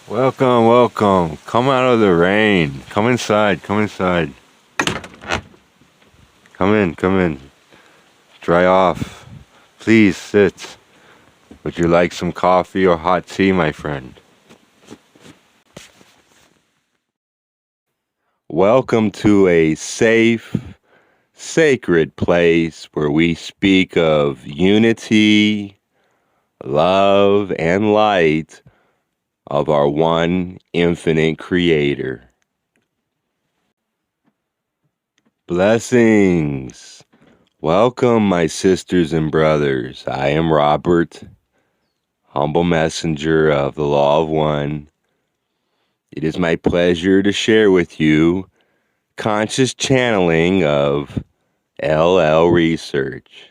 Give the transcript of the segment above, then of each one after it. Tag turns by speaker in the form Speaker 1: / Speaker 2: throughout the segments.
Speaker 1: Welcome, welcome. Come out of the rain. Come inside, come inside. Come in. Dry off. Please sit. Would you like some coffee or hot tea, my friend? Welcome to a safe, sacred place where we speak of unity, love, and light of our one infinite creator. Blessings. Welcome, my sisters and brothers. I am Robert, humble messenger of the Law of One. It is my pleasure to share with you conscious channeling of LL research.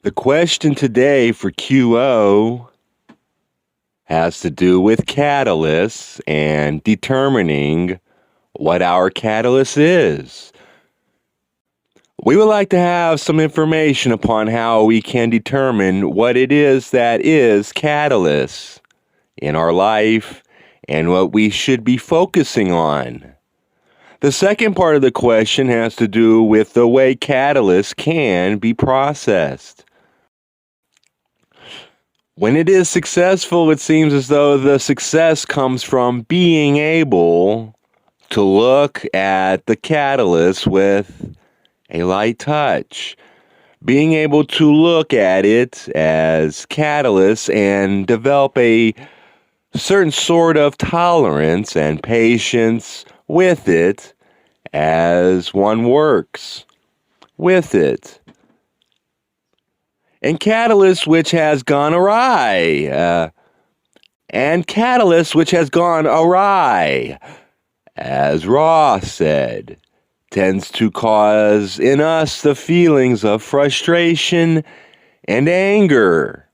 Speaker 1: The question today for QO has to do with catalysts and determining what our catalyst is. We would like to have some information upon how we can determine what it is that is catalyst in our life and what we should be focusing on. The second part of the question has to do with the way catalysts can be processed. When it is successful, it seems as though the success comes from being able to look at the catalyst with a light touch. Being able to look at it as catalyst and develop a certain sort of tolerance and patience with it as one works with it. And catalyst which has gone awry, as Ross said, tends to cause in us the feelings of frustration and anger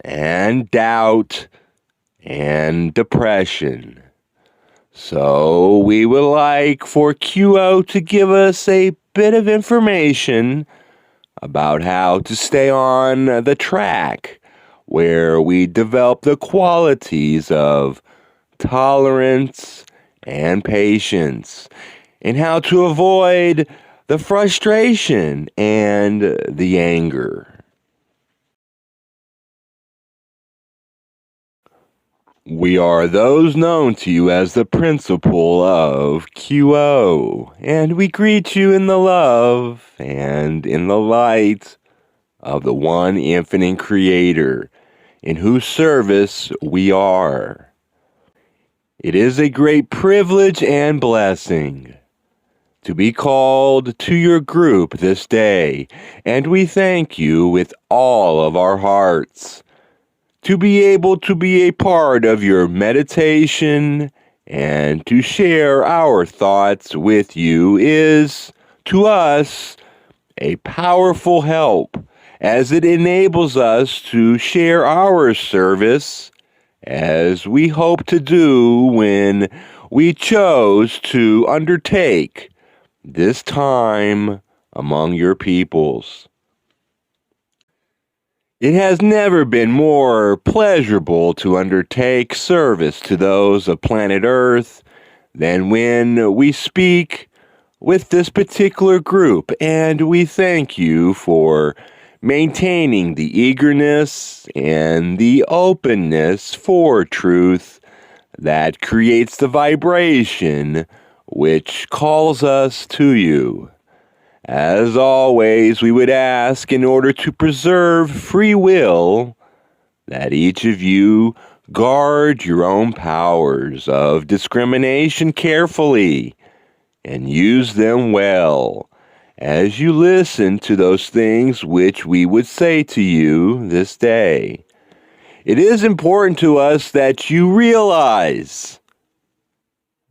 Speaker 1: and doubt and depression. So we would like for QO to give us a bit of information about how to stay on the track where we develop the qualities of tolerance and patience, and how to avoid the frustration and the anger. We are those known to you as the principle of QO, and we greet you in the love and in the light of the one infinite creator in whose service we are. It is a great privilege and blessing to be called to your group this day, and we thank you with all of our hearts. To be able to be a part of your meditation and to share our thoughts with you is, to us, a powerful help, as it enables us to share our service as we hope to do when we chose to undertake this time among your peoples. It has never been more pleasurable to undertake service to those of planet Earth than when we speak with this particular group, and we thank you for maintaining the eagerness and the openness for truth that creates the vibration which calls us to you. As always, we would ask, in order to preserve free will, that each of you guard your own powers of discrimination carefully and use them well as you listen to those things which we would say to you this day. It is important to us that you realize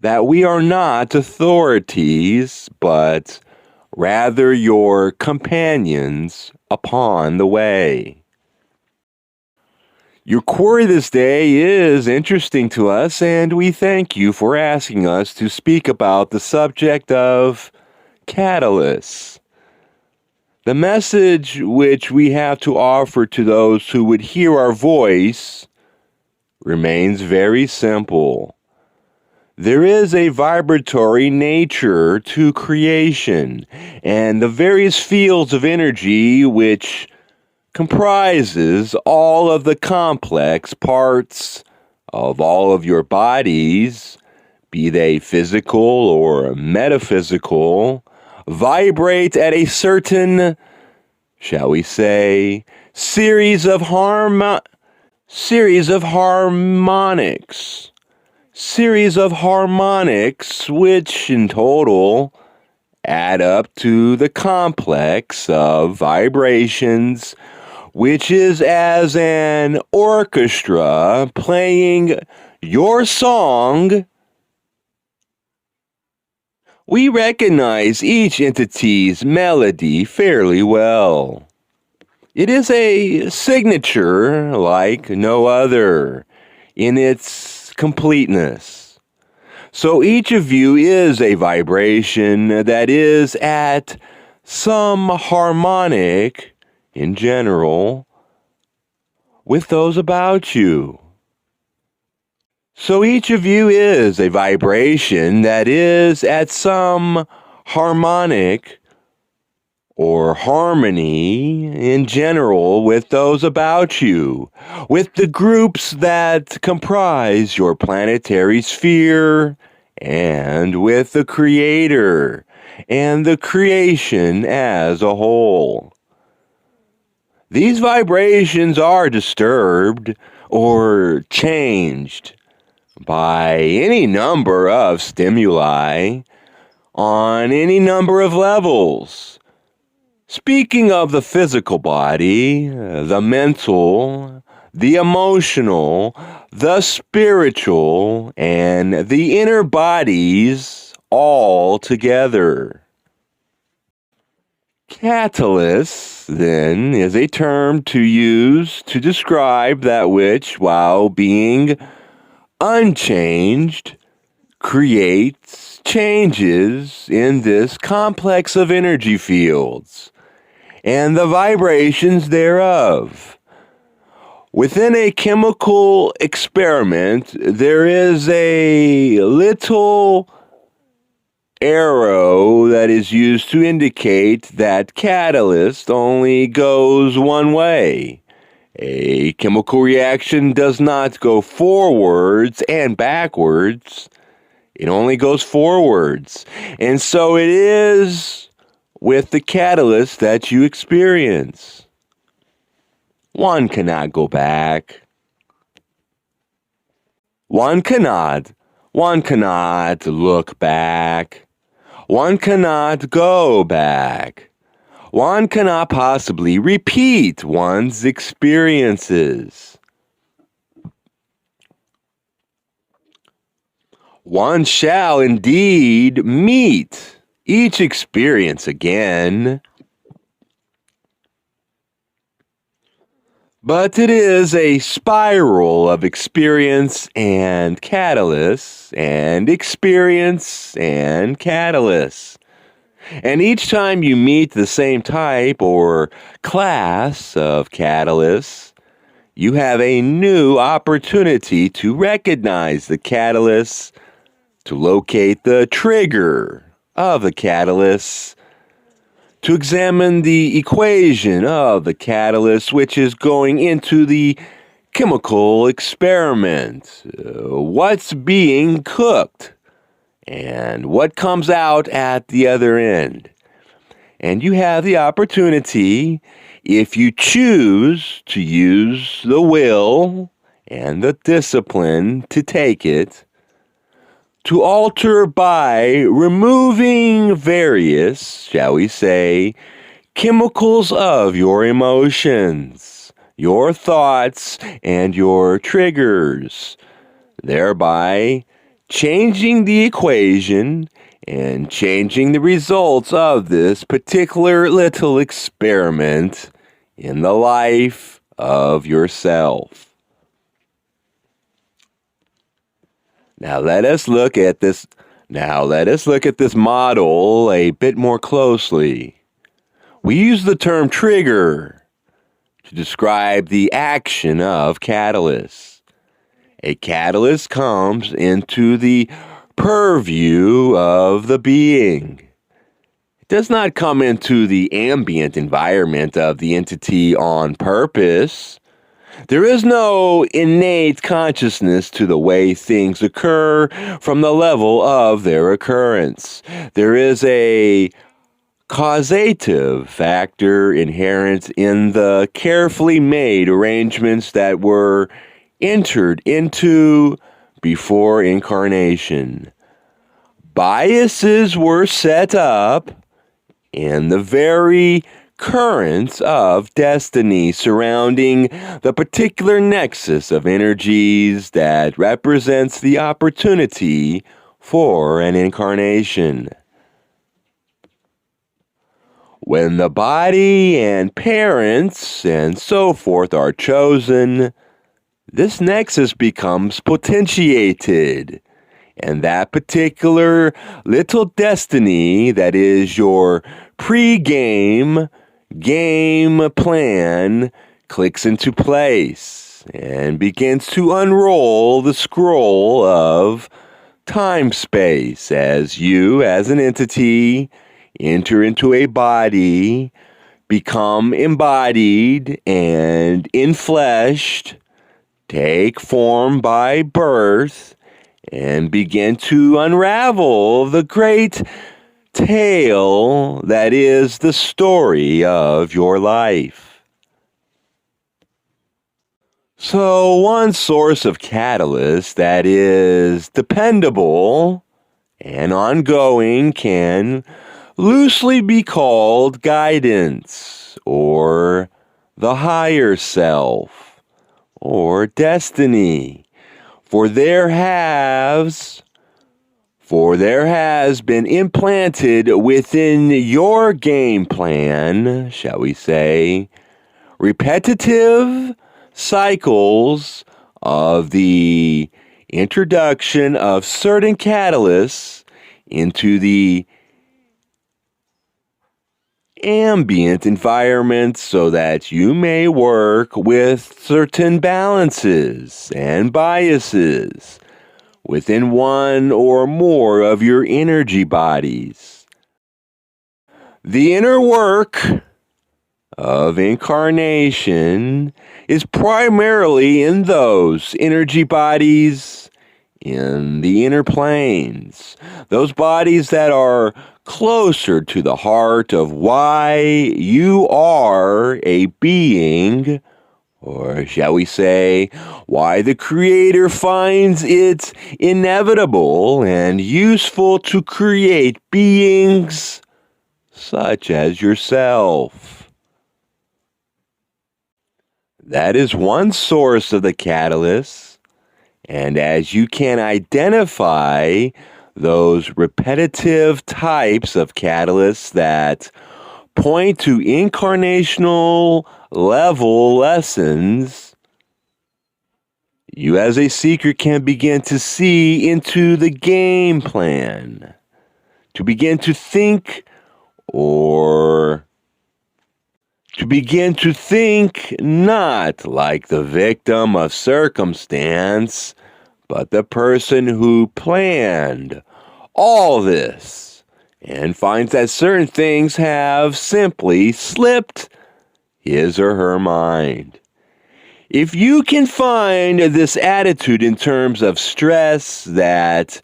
Speaker 1: that we are not authorities, but rather your companions upon the way. Your query this day is interesting to us, and we thank you for asking us to speak about the subject of catalysts. The message which we have to offer to those who would hear our voice remains very simple. There is a vibratory nature to creation, and the various fields of energy which comprises all of the complex parts of all of your bodies, be they physical or metaphysical, vibrate at a certain, shall we say, series of harmonics. Series of harmonics which in total add up to the complex of vibrations, which is as an orchestra playing your song. We recognize each entity's melody fairly well. It is a signature like no other in its completeness. So each of you is a vibration that is at some harmonic, in general, with those about you. So each of you is a vibration that is at some harmonic or harmony in general with those about you, with the groups that comprise your planetary sphere, and with the Creator and the creation as a whole. These vibrations are disturbed or changed by any number of stimuli on any number of levels. Speaking of the physical body, the mental, the emotional, the spiritual, and the inner bodies all together. Catalyst, then, is a term to use to describe that which, while being unchanged, creates changes in this complex of energy fields and the vibrations thereof. Within a chemical experiment, there is a little arrow that is used to indicate that catalyst only goes one way. A chemical reaction does not go forwards and backwards. It only goes forwards. And so it is with the catalyst that you experience. One cannot go back. One cannot look back. One cannot go back. One cannot possibly repeat one's experiences. One shall indeed meet each experience again, but it is a spiral of experience and catalysts, and experience and catalysts. And each time you meet the same type or class of catalysts, you have a new opportunity to recognize the catalysts, to locate the trigger of the catalyst, to examine the equation of the catalyst which is going into the chemical experiment, what's being cooked, and what comes out at the other end. And you have the opportunity, if you choose to use the will and the discipline to take it, to alter by removing various, shall we say, chemicals of your emotions, your thoughts, and your triggers, thereby changing the equation and changing the results of this particular little experiment in the life of yourself. Now let us look at this model a bit more closely. We use the term trigger to describe the action of catalysts. A catalyst comes into the purview of the being. It does not come into the ambient environment of the entity on purpose. There is no innate consciousness to the way things occur from the level of their occurrence. There is a causative factor inherent in the carefully made arrangements that were entered into before incarnation. Biases were set up, and the very currents of destiny surrounding the particular nexus of energies that represents the opportunity for an incarnation. When the body and parents and so forth are chosen, this nexus becomes potentiated, and that particular little destiny that is your pre-game game plan clicks into place and begins to unroll the scroll of time-space as you, as an entity, enter into a body, become embodied and infleshed, take form by birth, and begin to unravel the great tale that is the story of your life. So, one source of catalyst that is dependable and ongoing can loosely be called guidance, or the higher self, or destiny. For there has been implanted within your game plan, shall we say, repetitive cycles of the introduction of certain catalysts into the ambient environment so that you may work with certain balances and biases within one or more of your energy bodies. The inner work of incarnation is primarily in those energy bodies in the inner planes, those bodies that are closer to the heart of why you are a being, or shall we say, why the Creator finds it inevitable and useful to create beings such as yourself. That is one source of the catalyst, and as you can identify those repetitive types of catalysts that point to incarnational level lessons, you as a seeker can begin to see into the game plan, to begin to think not like the victim of circumstance, but the person who planned all this and finds that certain things have simply slipped his or her mind. If you can find this attitude in terms of stress that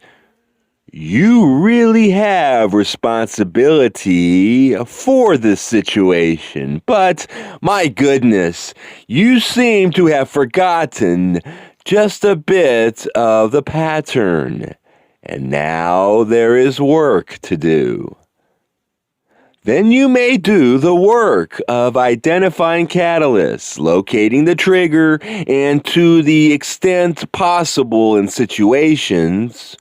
Speaker 1: you really have responsibility for this situation, but my goodness, you seem to have forgotten just a bit of the pattern, and now there is work to do. Then you may do the work of identifying catalysts, locating the trigger, and to the extent possible in situations,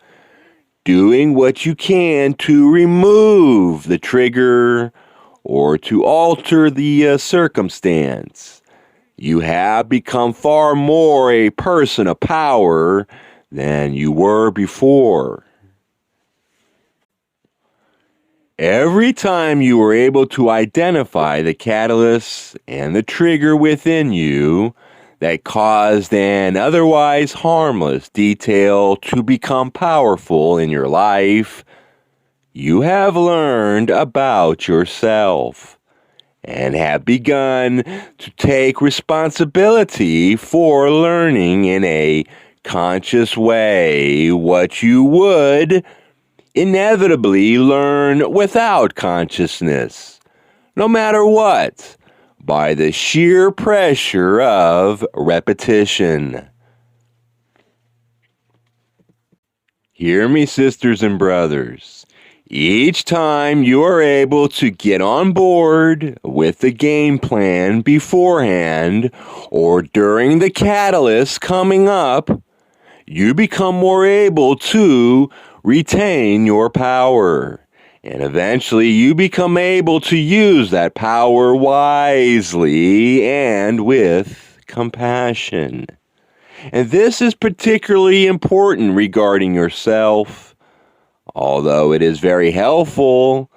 Speaker 1: doing what you can to remove the trigger or to alter the circumstance. You have become far more a person of power than you were before. Every time you were able to identify the catalyst and the trigger within you, that caused an otherwise harmless detail to become powerful in your life, you have learned about yourself and have begun to take responsibility for learning in a conscious way what you would inevitably learn without consciousness, no matter what, by the sheer pressure of repetition. Hear me, sisters and brothers. Each time you are able to get on board with the game plan beforehand or during the catalyst coming up, you become more able to retain your power. And eventually you become able to use that power wisely and with compassion. And this is particularly important regarding yourself, although it is very helpful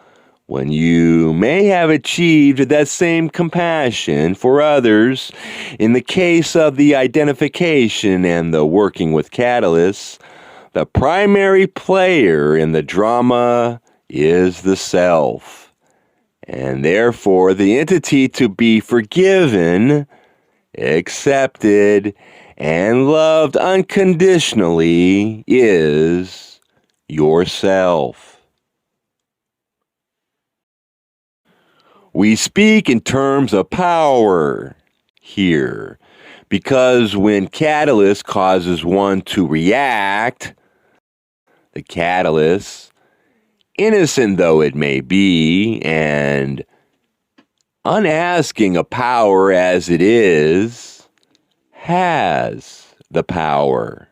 Speaker 1: when you may have achieved that same compassion for others. In the case of the identification and the working with catalysts, the primary player in the drama is the self, and therefore the entity to be forgiven, accepted, and loved unconditionally is yourself. We speak in terms of power here, because when catalyst causes one to react, the catalyst, innocent though it may be, and unasking a power as it is, has the power.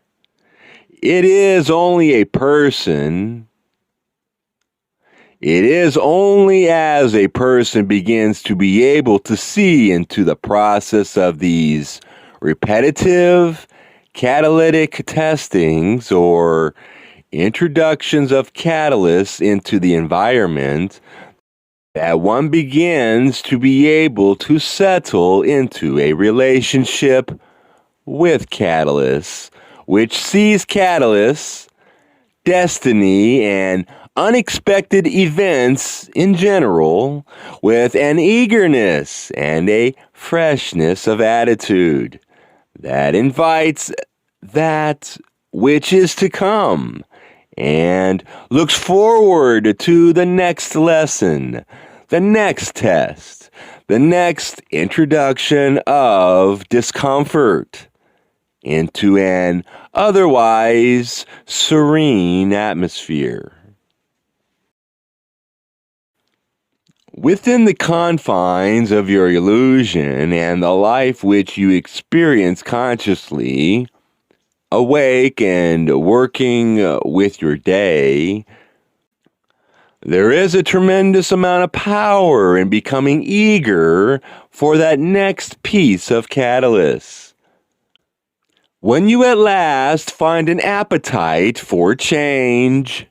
Speaker 1: It is only a person. It is only as a person begins to be able to see into the process of these repetitive catalytic testings or introductions of catalysts into the environment that one begins to be able to settle into a relationship with catalysts, which sees catalysts, destiny, and unexpected events in general with an eagerness and a freshness of attitude that invites that which is to come and looks forward to the next lesson, the next test, the next introduction of discomfort into an otherwise serene atmosphere. Within the confines of your illusion and the life which you experience consciously, awake and working with your day, there is a tremendous amount of power in becoming eager for that next piece of catalyst. When you at last find an appetite for change,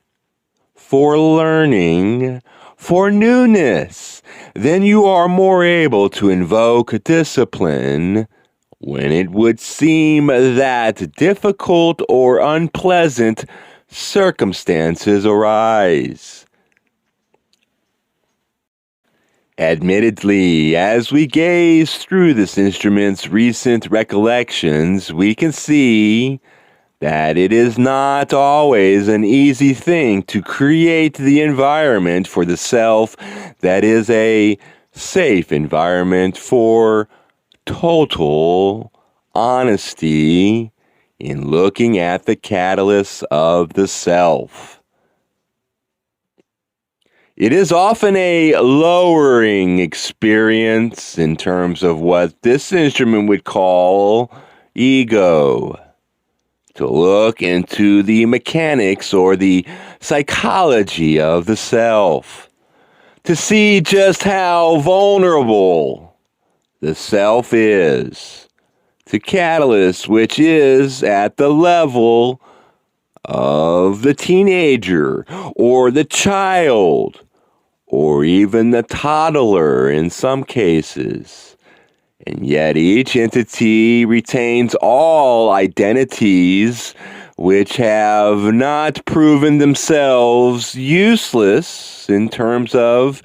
Speaker 1: for learning, for newness, then you are more able to invoke discipline when it would seem that difficult or unpleasant circumstances arise. Admittedly, as we gaze through this instrument's recent recollections, we can see that it is not always an easy thing to create the environment for the self that is a safe environment for total honesty in looking at the catalysts of the self. It is often a lowering experience in terms of what this instrument would call ego, to look into the mechanics or the psychology of the self, to see just how vulnerable the self is to catalyst, which is at the level of the teenager or the child or even the toddler in some cases. And yet each entity retains all identities which have not proven themselves useless in terms of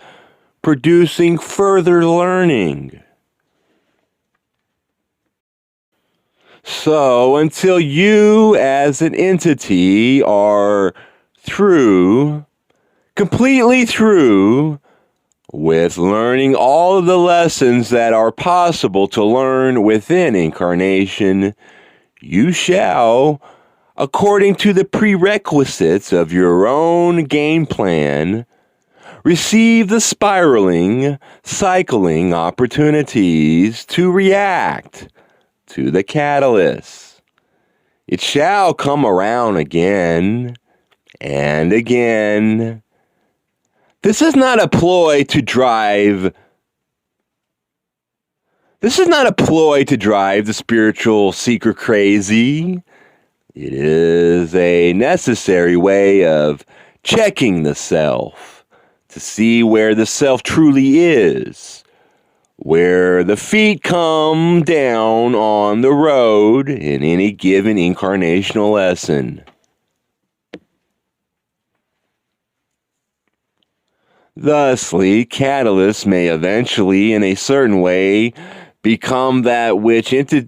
Speaker 1: producing further learning. So until you as an entity are through, completely through, with learning all of the lessons that are possible to learn within incarnation, you shall, according to the prerequisites of your own game plan, receive the spiraling, cycling opportunities to react to the catalyst. It shall come around again and again. This is not a ploy to drive the spiritual seeker crazy. It is a necessary way of checking the self to see where the self truly is, where the feet come down on the road in any given incarnational lesson. Thusly, catalysts may eventually, in a certain way, become that which enters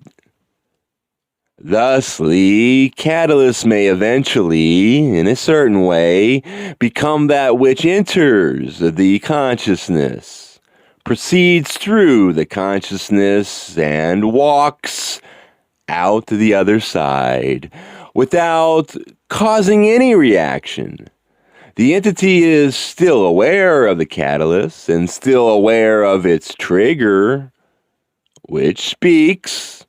Speaker 1: the consciousness, proceeds through the consciousness, and walks out the other side without causing any reaction. The entity is still aware of the catalyst and still aware of its trigger, which speaks,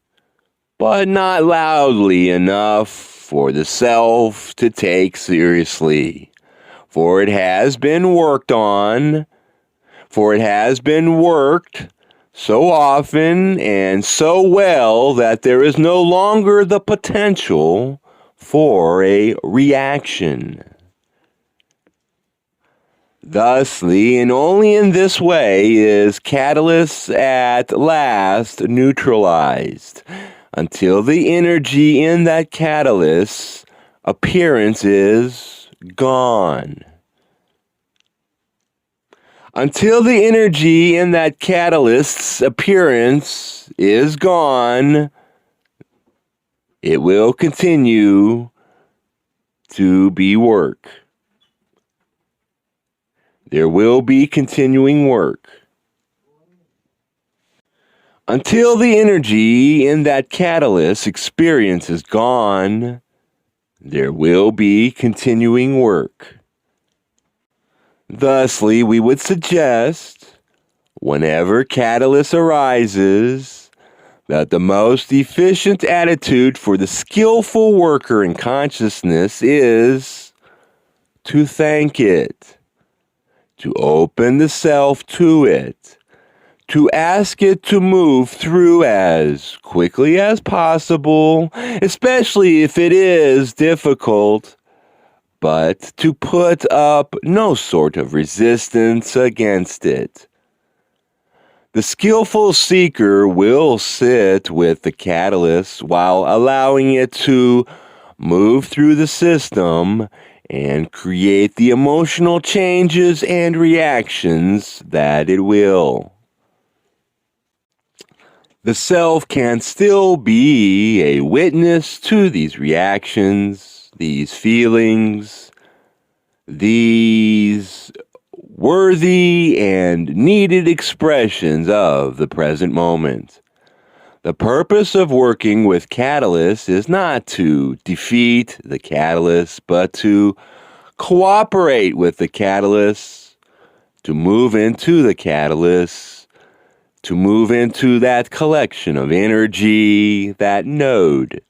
Speaker 1: but not loudly enough for the self to take seriously. For it has been worked so often and so well that there is no longer the potential for a reaction. Thusly, and only in this way, is catalyst at last neutralized, until the energy in that catalyst's appearance is gone. Until the energy in that catalyst's appearance is gone, it will continue to be work. There will be continuing work. Until the energy in that catalyst experience is gone, there will be continuing work. Thusly, we would suggest, whenever catalyst arises, that the most efficient attitude for the skillful worker in consciousness is to thank it, to open the self to it, to ask it to move through as quickly as possible, especially if it is difficult, but to put up no sort of resistance against it. The skillful seeker will sit with the catalyst while allowing it to move through the system and create the emotional changes and reactions that it will. The self can still be a witness to these reactions, these feelings, these worthy and needed expressions of the present moment. The purpose of working with catalysts is not to defeat the catalyst, but to cooperate with the catalyst, to move into the catalyst, to move into that collection of energy, that node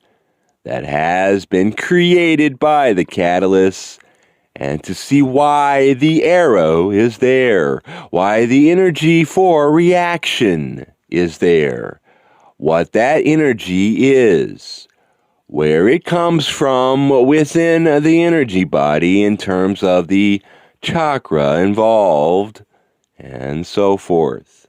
Speaker 1: that has been created by the catalyst, and to see why the arrow is there, why the energy for reaction is there, what that energy is, where it comes from within the energy body in terms of the chakra involved, and so forth.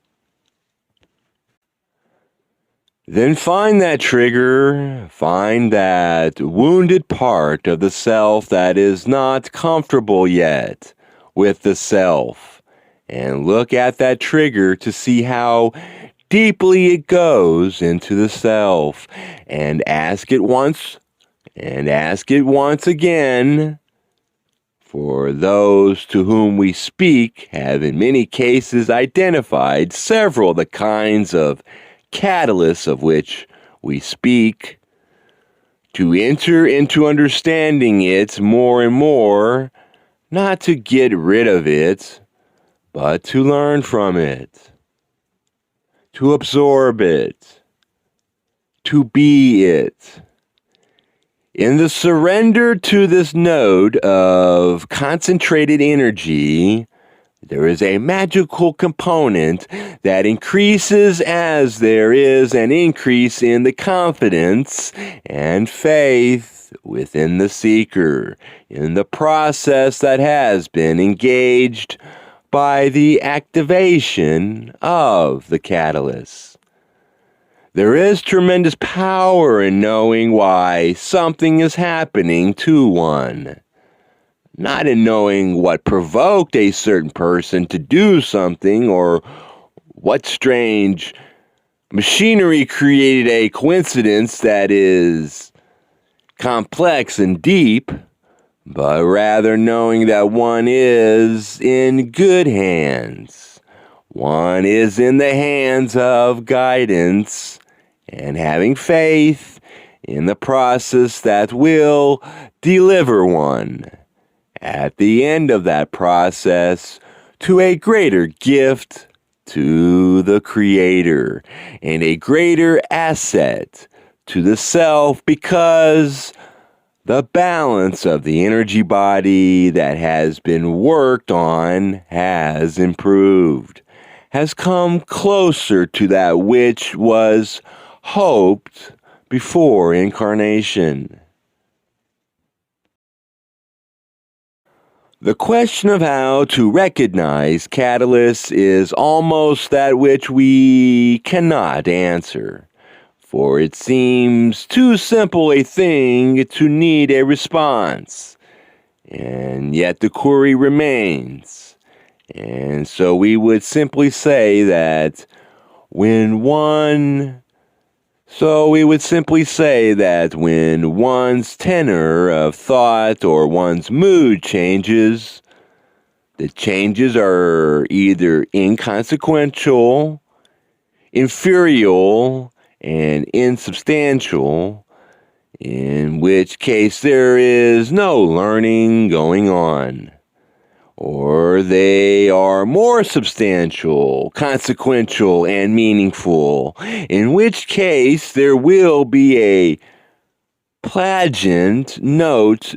Speaker 1: Then find that trigger, find that wounded part of the self that is not comfortable yet with the self, and look at that trigger to see how deeply it goes into the self, and ask it once, and ask it once again. For those to whom we speak have in many cases identified several of the kinds of catalysts of which we speak, to enter into understanding it more and more, not to get rid of it, but to learn from it, to absorb it, to be it. In the surrender to this node of concentrated energy, there is a magical component that increases as there is an increase in the confidence and faith within the seeker in the process that has been engaged by the activation of the catalyst. There is tremendous power in knowing why something is happening to one. Not in knowing what provoked a certain person to do something or what strange machinery created a coincidence that is complex and deep, but rather knowing that one is in good hands. One is in the hands of guidance and having faith in the process that will deliver one at the end of that process to a greater gift to the Creator and a greater asset to the self, because the balance of the energy body that has been worked on has improved, has come closer to that which was hoped before incarnation. The question of how to recognize catalysts is almost that which we cannot answer, for it seems too simple a thing to need a response, and yet the query remains. And so we would simply say that when one's tenor of thought or one's mood changes, the changes are either inconsequential, inferior, and insubstantial, in which case there is no learning going on. Or they are more substantial, consequential, and meaningful, in which case there will be a plangent note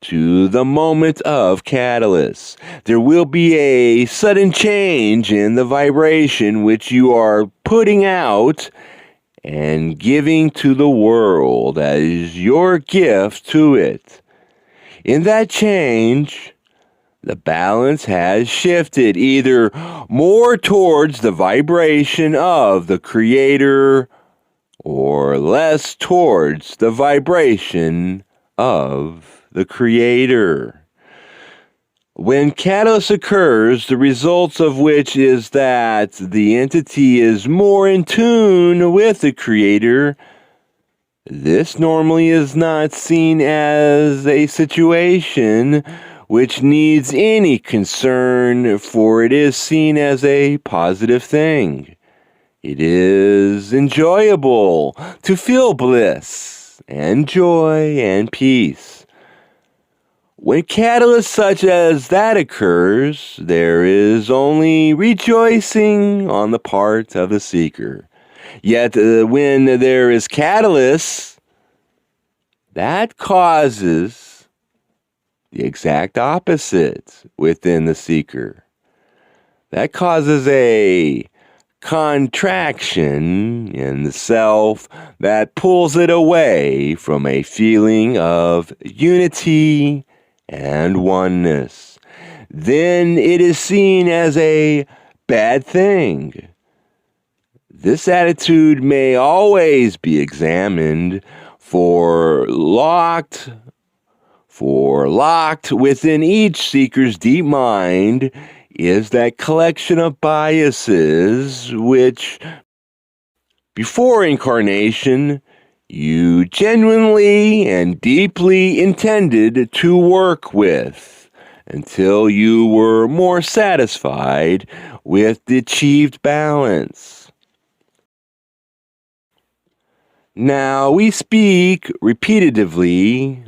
Speaker 1: to the moment of catalyst. There will be a sudden change in the vibration which you are putting out and giving to the world as your gift to it. In that change, the balance has shifted either more towards the vibration of the Creator or less towards the vibration of the Creator. When catalyst occurs, the results of which is that the entity is more in tune with the Creator, this normally is not seen as a situation which needs any concern, for it is seen as a positive thing. It is enjoyable to feel bliss and joy and peace. When catalyst such as that occurs, there is only rejoicing on the part of the seeker. Yet when there is catalyst, that causes the exact opposite within the seeker. That causes a contraction in the self that pulls it away from a feeling of unity and oneness. Then it is seen as a bad thing. This attitude may always be examined for locked within each seeker's deep mind is that collection of biases which, before incarnation, you genuinely and deeply intended to work with until you were more satisfied with the achieved balance. Now we speak repetitively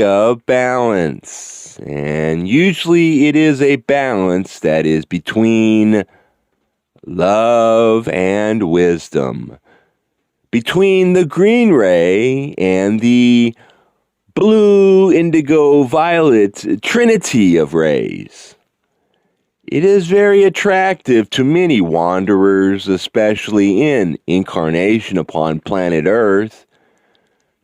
Speaker 1: of balance, and usually it is a balance that is between love and wisdom, between the green ray and the blue, indigo, violet trinity of rays. It is very attractive to many wanderers, especially in incarnation upon planet Earth,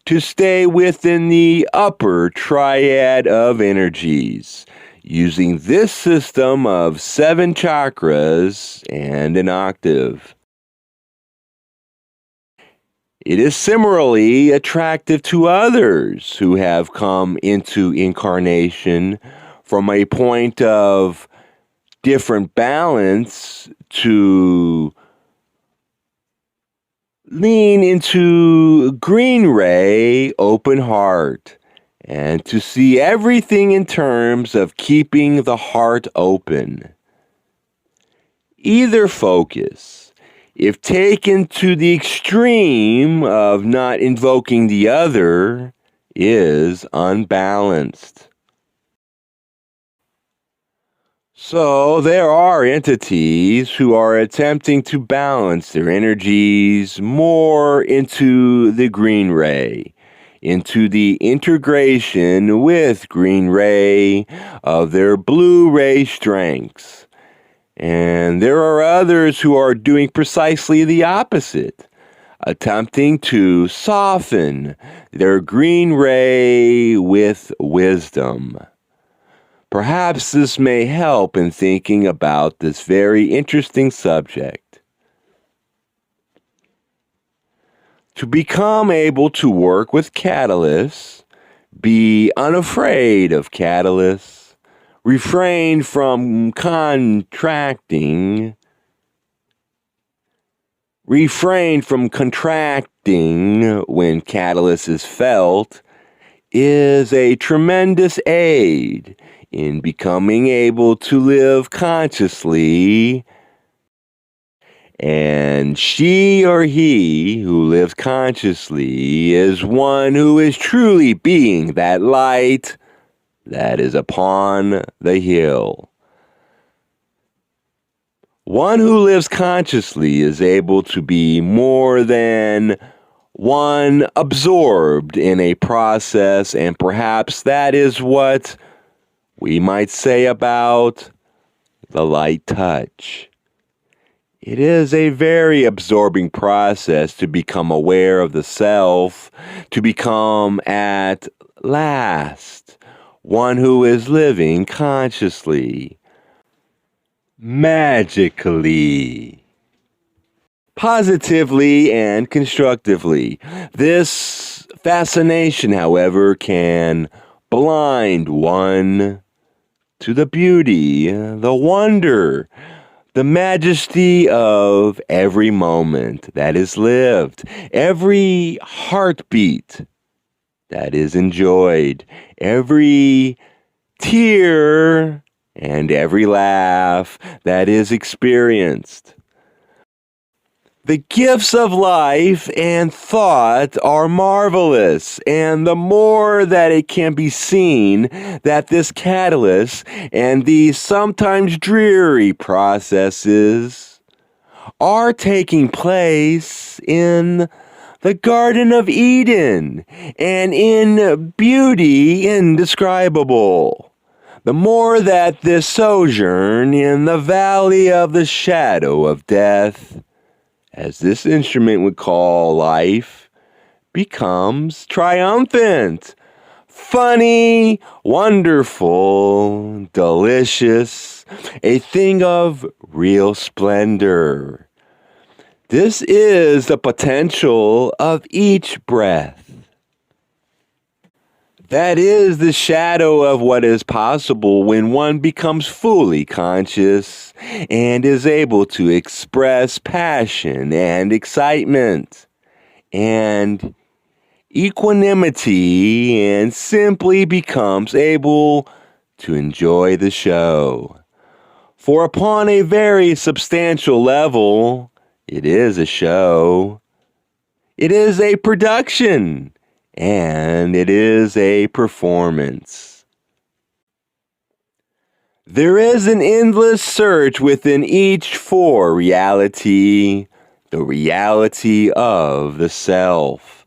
Speaker 1: to stay within the upper triad of energies, using this system of 7 chakras and an octave. It is similarly attractive to others who have come into incarnation from a point of different balance to lean into green ray, open heart, and to see everything in terms of keeping the heart open. Either focus, if taken to the extreme of not invoking the other, is unbalanced. So there are entities who are attempting to balance their energies more into the green ray, into the integration with green ray of their blue ray strengths. And there are others who are doing precisely the opposite, attempting to soften their green ray with wisdom. Perhaps this may help in thinking about this very interesting subject. To become able to work with catalysts, be unafraid of catalysts, refrain from contracting when catalyst is felt, is a tremendous aid in becoming able to live consciously, and she or he who lives consciously is one who is truly being that light that is upon the hill. One who lives consciously is able to be more than one absorbed in a process, and perhaps that is what we might say about the light touch. It is a very absorbing process to become aware of the self, to become at last one who is living consciously, magically, positively, and constructively. This fascination, however, can blind one to the beauty, the wonder, the majesty of every moment that is lived, every heartbeat that is enjoyed, every tear and every laugh that is experienced. The gifts of life and thought are marvelous, and the more that it can be seen that this catalyst and these sometimes dreary processes are taking place in the Garden of Eden, and in beauty indescribable. The more that this sojourn in the valley of the shadow of death, as this instrument would call life, becomes triumphant, funny, wonderful, delicious, a thing of real splendor. This is the potential of each breath. That is the shadow of what is possible when one becomes fully conscious and is able to express passion and excitement and equanimity and simply becomes able to enjoy the show. For upon a very substantial level, it is a show. It is a production. And it is a performance. There is an endless search within each for reality, the reality of the self,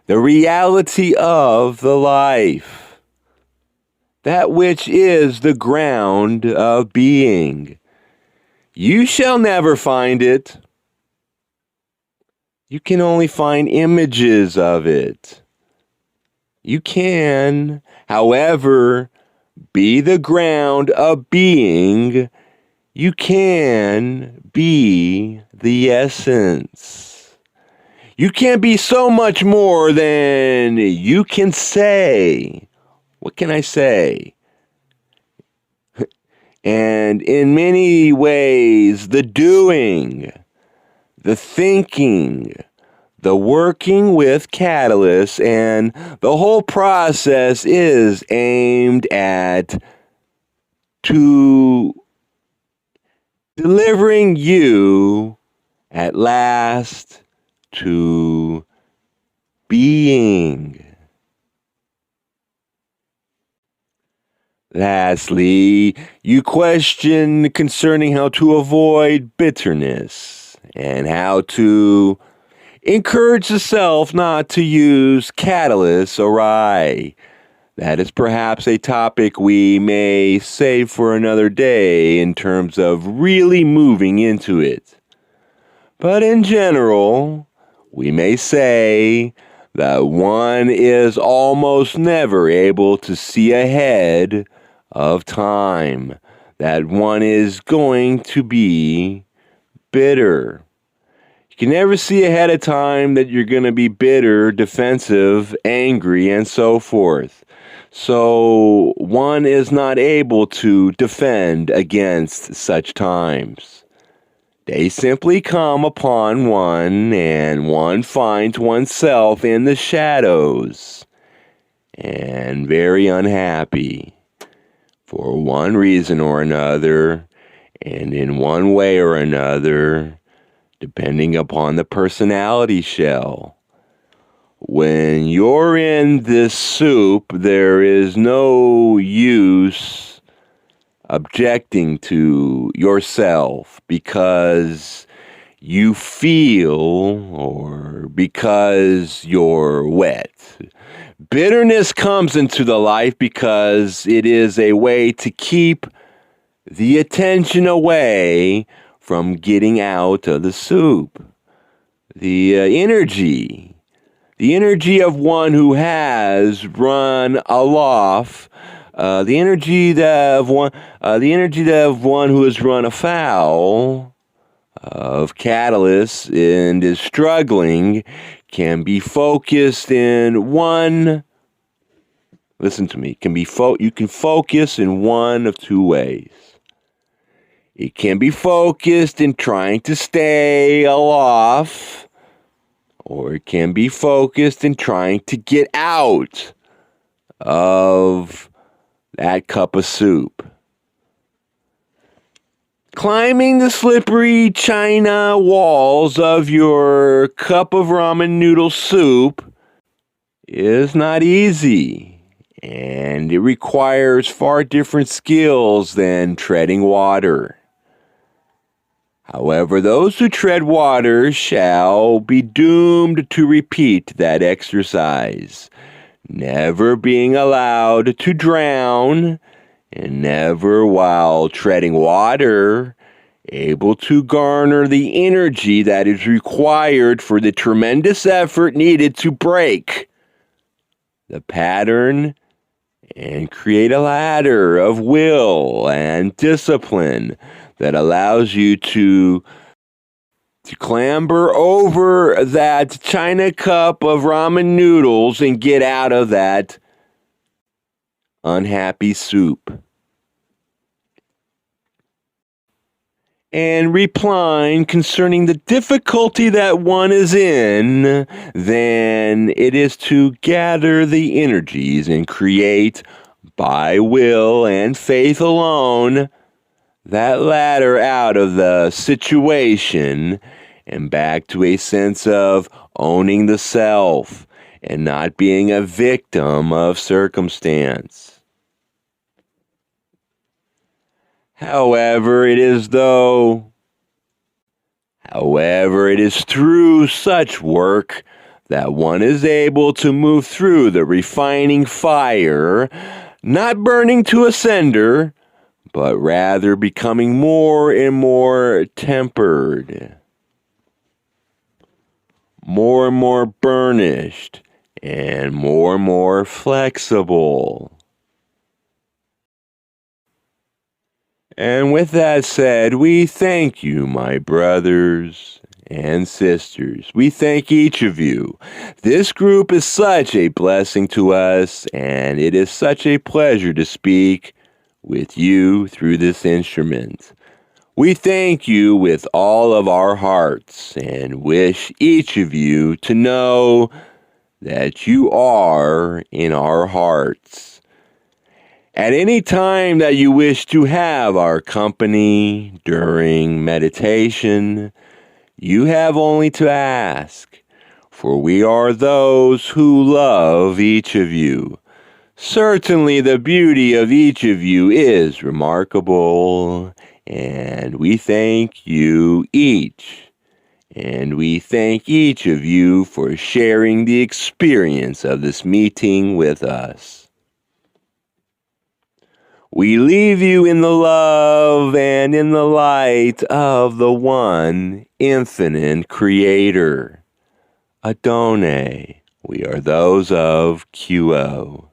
Speaker 1: the reality of the life, that which is the ground of being. You shall never find it. You can only find images of it. You can, however, be the ground of being. You can be the essence. You can be so much more than you can say. What can I say? And in many ways, the doing, the thinking, the working with catalysts, and the whole process is aimed at to delivering you at last to being. Lastly, you question concerning how to avoid bitterness and how to encourage the self not to use catalysts awry. That is perhaps a topic we may save for another day in terms of really moving into it. But in general, we may say that one is almost never able to see ahead of time, that one is going to be bitter. You can never see ahead of time that you're going to be bitter, defensive, angry, and so forth. So one is not able to defend against such times. They simply come upon one, and one finds oneself in the shadows and very unhappy for one reason or another, and in one way or another, depending upon the personality shell. When you're in this soup, there is no use objecting to yourself because you feel or because you're wet. Bitterness comes into the life because it is a way to keep the attention away from getting out of the soup. The energy of one who has run aloft, the energy of one who has run afoul of catalysts and is struggling can be focused in one. Listen to me. You can focus in one of two ways. It can be focused in trying to stay aloft, or it can be focused in trying to get out of that cup of soup. Climbing the slippery china walls of your cup of ramen noodle soup is not easy, and it requires far different skills than treading water. However, those who tread water shall be doomed to repeat that exercise, never being allowed to drown, and never, while treading water, able to garner the energy that is required for the tremendous effort needed to break the pattern and create a ladder of will and discipline that allows you to clamber over that china cup of ramen noodles and get out of that unhappy soup. And replying concerning the difficulty that one is in, then it is to gather the energies and create, by will and faith alone, that ladder out of the situation and back to a sense of owning the self and not being a victim of circumstance. However, it is through such work that one is able to move through the refining fire, not burning to a cinder, but rather becoming more and more tempered, more and more burnished, and more flexible. And with that said, we thank you, my brothers and sisters. We thank each of you. This group is such a blessing to us, and it is such a pleasure to speak with you through this instrument. We thank you with all of our hearts and wish each of you to know that you are in our hearts. At any time that you wish to have our company during meditation, you have only to ask, for we are those who love each of you. Certainly the beauty of each of you is remarkable, and we thank you each. And we thank each of you for sharing the experience of this meeting with us. We leave you in the love and in the light of the one infinite Creator. Adonai, we are those of QO.